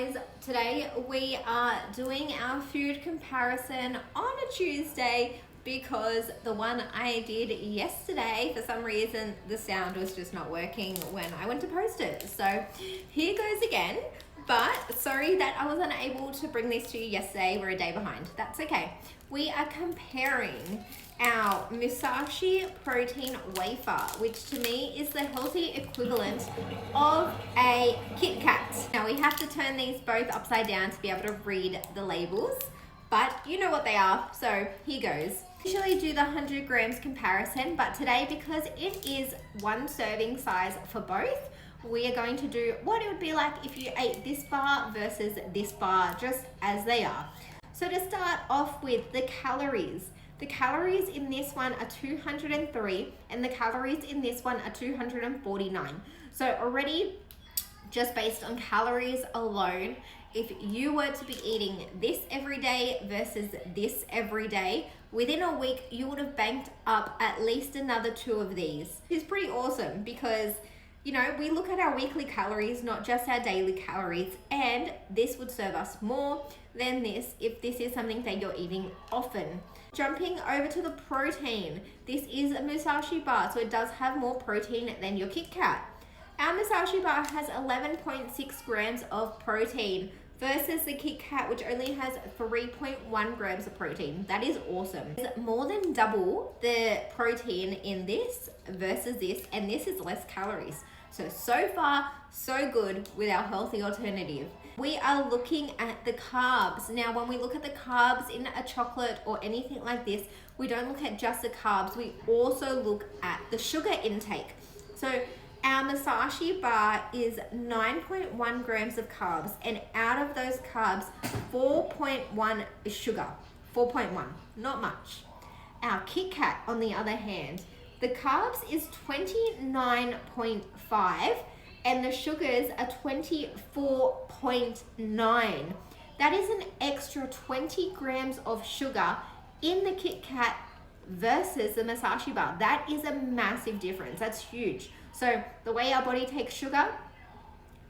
guys, today we are doing our food comparison on a Tuesday because the one I did yesterday, for some reason the sound was just not working when I went to post it. So here goes again, but sorry that I wasn't able to bring this to you yesterday. We're a day behind. That's okay. We are comparing our Musashi protein wafer, which to me is the healthy equivalent of a Kit Kat. Now we have to turn these both upside down to be able to read the labels, but you know what they are, so here goes. Usually do the 100 grams comparison, but today, because it is one serving size for both, we are going to do what it would be like if you ate this bar versus this bar, just as they are. So to start off with the calories. The calories in this one are 203 and the calories in this one are 249. So already, just based on calories alone, if you were to be eating this every day versus this every day, within a week, you would have banked up at least another 2 of these. It's pretty awesome because, you know, we look at our weekly calories, not just our daily calories, and this would serve us more than this if this is something that you're eating often. Jumping over to the protein, this is a Musashi bar, so it does have more protein than your Kit Kat. Our Musashi bar has 11.6 grams of protein versus the Kit Kat, which only has 3.1 grams of protein. That is awesome. It's more than double the protein in this versus this, and this is less calories. So far, so good with our healthy alternative. We are looking at the carbs. Now, when we look at the carbs in a chocolate or anything like this, we don't look at just the carbs. We also look at the sugar intake. So our Musashi bar is 9.1 grams of carbs, and out of those carbs, 4.1 is sugar. 4.1, not much. Our Kit Kat, on the other hand, the carbs is 29.5 and the sugars are 24.9. That is an extra 20 grams of sugar in the Kit Kat versus the Musashi bar. That is a massive difference. That's huge. So the way our body takes sugar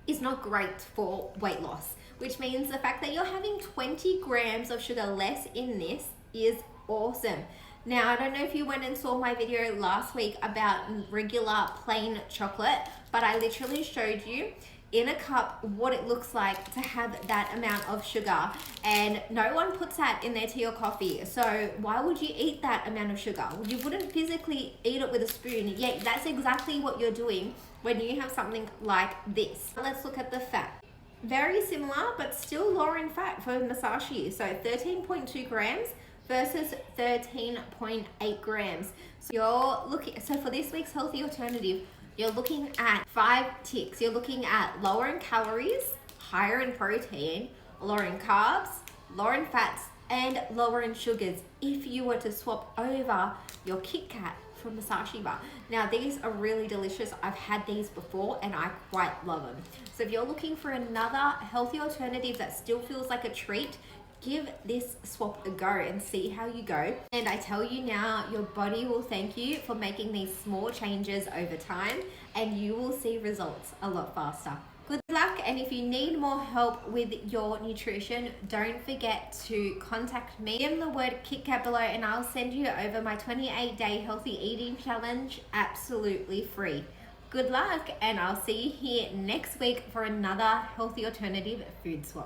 is not great for weight loss, which means the fact that you're having 20 grams of sugar less in this is awesome. Now, I don't know if you went and saw my video last week about regular plain chocolate, but I literally showed you in a cup what it looks like to have that amount of sugar, and no one puts that in their tea or coffee. So why would you eat that amount of sugar? You wouldn't physically eat it with a spoon, yet that's exactly what you're doing when you have something like this. Let's look at the fat. Very similar, but still lower in fat for Musashi. So 13.2 grams versus 13.8 grams. So for this week's healthy alternative, you're looking at 5 ticks. You're looking at lower in calories, higher in protein, lower in carbs, lower in fats, and lower in sugars if you were to swap over your Kit Kat from Musashi bar. Now, these are really delicious. I've had these before and I quite love them. So if you're looking for another healthy alternative that still feels like a treat, give this swap a go and see how you go. And I tell you now, your body will thank you for making these small changes over time, and you will see results a lot faster. Good luck, and if you need more help with your nutrition, don't forget to contact me. Give the word Kit Kat below and I'll send you over my 28-day healthy eating challenge absolutely free. Good luck, and I'll see you here next week for another healthy alternative food swap.